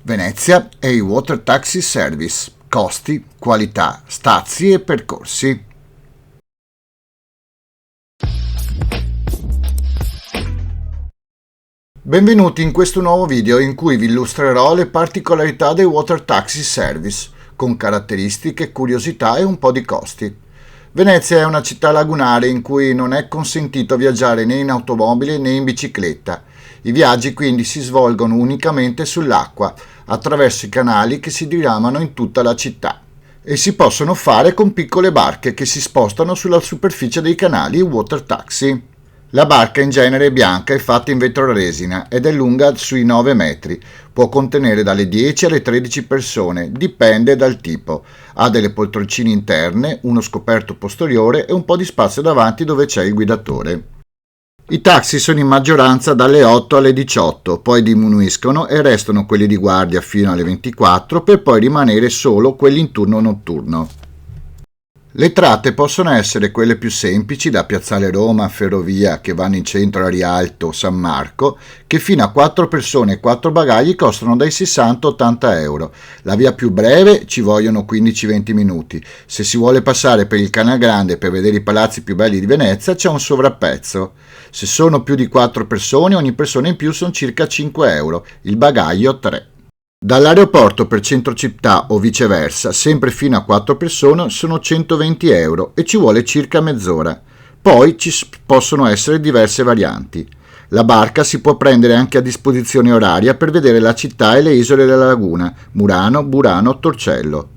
Venezia e i Water Taxi Service. Costi, qualità, stazi e percorsi. Benvenuti in questo nuovo video in cui vi illustrerò le particolarità dei Water Taxi Service, con caratteristiche, curiosità e un po' di costi. Venezia è una città lagunare in cui non è consentito viaggiare né in automobile né in bicicletta. I viaggi quindi si svolgono unicamente sull'acqua, attraverso i canali che si diramano in tutta la città. E si possono fare con piccole barche che si spostano sulla superficie dei canali water taxi. La barca in genere è bianca e fatta in vetroresina ed è lunga sui 9 metri. Può contenere dalle 10 alle 13 persone, dipende dal tipo. Ha delle poltroncine interne, uno scoperto posteriore e un po' di spazio davanti dove c'è il guidatore. I taxi sono in maggioranza dalle 8 alle 18, poi diminuiscono e restano quelli di guardia fino alle 24 per poi rimanere solo quelli in turno notturno. Le tratte possono essere quelle più semplici da Piazzale Roma, Ferrovia, che vanno in centro a Rialto, San Marco, che fino a 4 persone e 4 bagagli costano dai 60-80 euro. La via più breve ci vogliono 15-20 minuti. Se si vuole passare per il Canal Grande per vedere i palazzi più belli di Venezia c'è un sovrapprezzo. Se sono più di 4 persone, ogni persona in più sono circa 5 euro, il bagaglio 3. Dall'aeroporto per centro città o viceversa, sempre fino a 4 persone, sono 120 euro e ci vuole circa mezz'ora. Poi ci possono essere diverse varianti. La barca si può prendere anche a disposizione oraria per vedere la città e le isole della laguna, Murano, Burano, Torcello.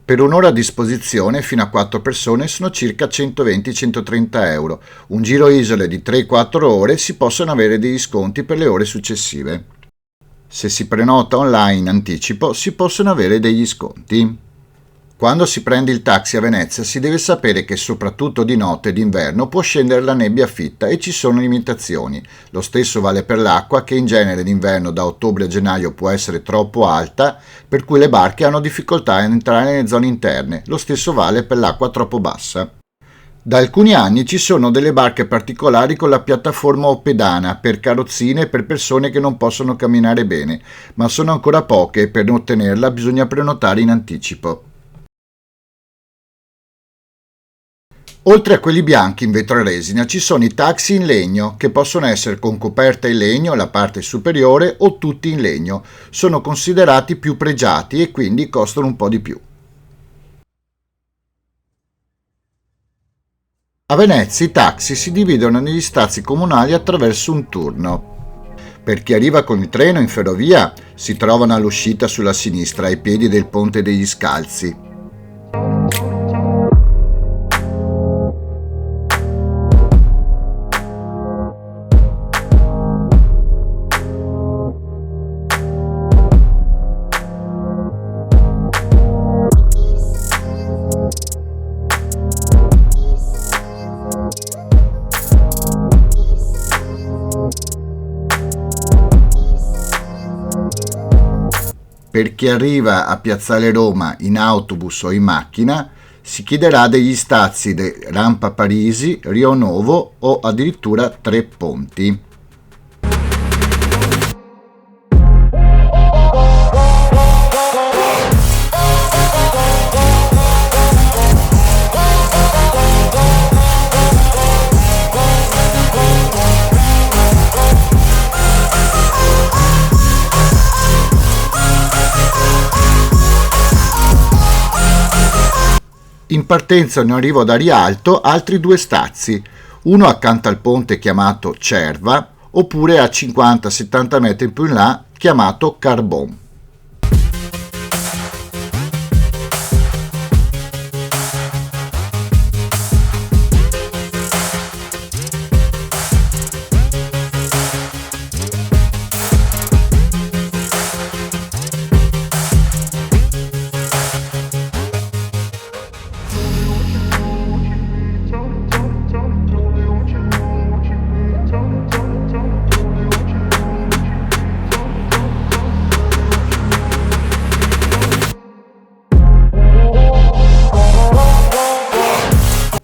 Per un'ora a disposizione fino a 4 persone sono circa 120-130 euro. Un giro isole di 3-4 ore si possono avere degli sconti per le ore successive. Se si prenota online in anticipo si possono avere degli sconti. Quando si prende il taxi a Venezia si deve sapere che soprattutto di notte e d'inverno può scendere la nebbia fitta e ci sono limitazioni. Lo stesso vale per l'acqua che in genere d'inverno da ottobre a gennaio può essere troppo alta, per cui le barche hanno difficoltà a entrare nelle zone interne. Lo stesso vale per l'acqua troppo bassa. Da alcuni anni ci sono delle barche particolari con la piattaforma oppedana per carrozzine e per persone che non possono camminare bene, ma sono ancora poche e per ottenerla bisogna prenotare in anticipo. Oltre a quelli bianchi in vetroresina ci sono i taxi in legno, che possono essere con coperta in legno la parte superiore o tutti in legno. Sono considerati più pregiati e quindi costano un po' di più. A Venezia i taxi si dividono negli stazi comunali attraverso un turno. Per chi arriva con il treno in ferrovia si trovano all'uscita sulla sinistra ai piedi del Ponte degli Scalzi. Per chi arriva a Piazzale Roma in autobus o in macchina si chiederà degli stazi di Rampa Parisi, Rio Novo o addirittura Tre Ponti. In partenza o in arrivo da Rialto altri 2 stazi, uno accanto al ponte chiamato Cerva oppure a 50-70 metri più in là chiamato Carbon.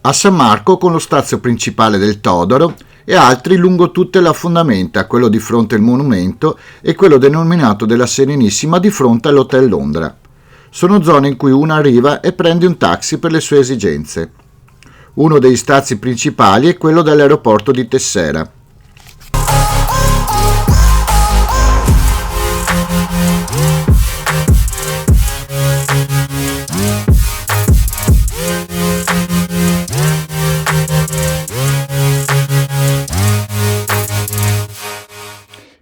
A San Marco, con lo stazio principale del Todaro, e altri lungo tutte le fondamenta, quello di fronte al monumento e quello denominato della Serenissima di fronte all'Hotel Londra. Sono zone in cui uno arriva e prende un taxi per le sue esigenze. Uno degli stazi principali è quello dell'aeroporto di Tessera.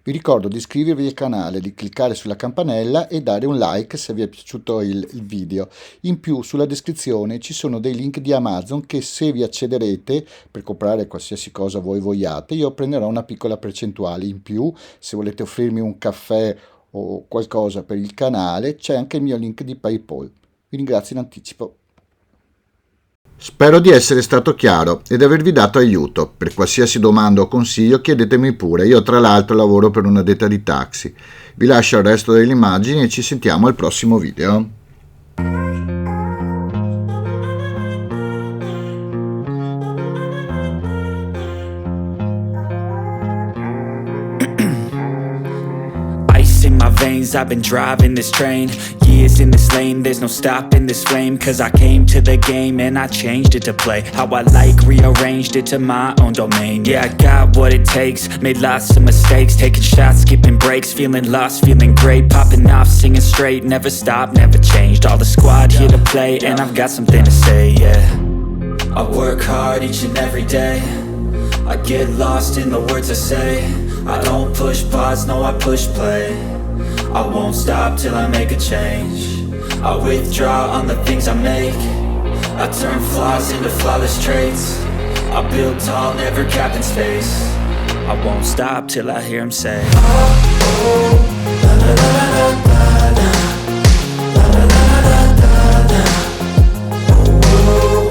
Vi ricordo di iscrivervi al canale, di cliccare sulla campanella e dare un like se vi è piaciuto il video. In più, sulla descrizione ci sono dei link di Amazon che, se vi accederete per comprare qualsiasi cosa voi vogliate, io prenderò una piccola percentuale. In più, se volete offrirmi un caffè o qualcosa per il canale, c'è anche il mio link di PayPal. Vi ringrazio in anticipo. Spero di essere stato chiaro ed avervi dato aiuto. Per qualsiasi domanda o consiglio chiedetemi pure, io tra l'altro lavoro per una ditta di taxi. Vi lascio il resto delle immagini e ci sentiamo al prossimo video. In my veins, I've been driving this train. Years in this lane, there's no stopping this flame. Cause I came to the game and I changed it to play how I like, rearranged it to my own domain. Yeah, I got what it takes, made lots of mistakes, taking shots, skipping breaks, feeling lost, feeling great, popping off, singing straight, never stopped, never changed. All the squad here to play and I've got something to say, yeah. I work hard each and every day, I get lost in the words I say. I don't push pause, no, I push play. I won't stop till I make a change. I withdraw on the things I make. I turn flaws into flawless traits. I build tall, never capped in space. I won't stop till I hear him say, oh, la la la la la la. La la la la la la la. Oh, oh.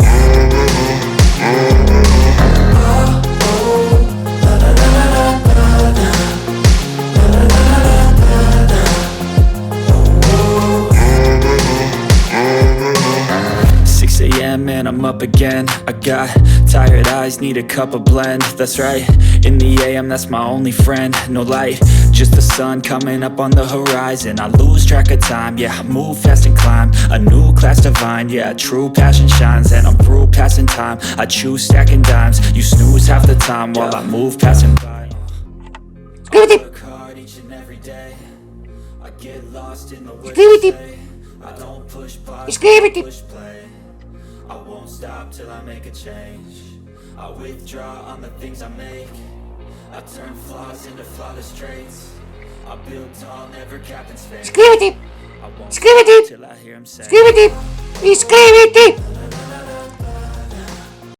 And I'm up again. I got tired eyes, need a cup of blend. That's right, in the AM, that's my only friend. No light, just the sun coming up on the horizon. I lose track of time, yeah, I move fast and climb a new class divine, yeah, true passion shines. And I'm through passing time, I choose stacking dimes. You snooze half the time while I move passing by. I work hard each and every day, I get lost in the words I say. I don't push pause, push play. I won't stop till I make a change. I withdraw on the things I make. I turn flaws into flawless traits. I build tall, never capped in space. Iscriviti! I won't Iscriviti! stop till I hear him say, Iscriviti! Iscriviti!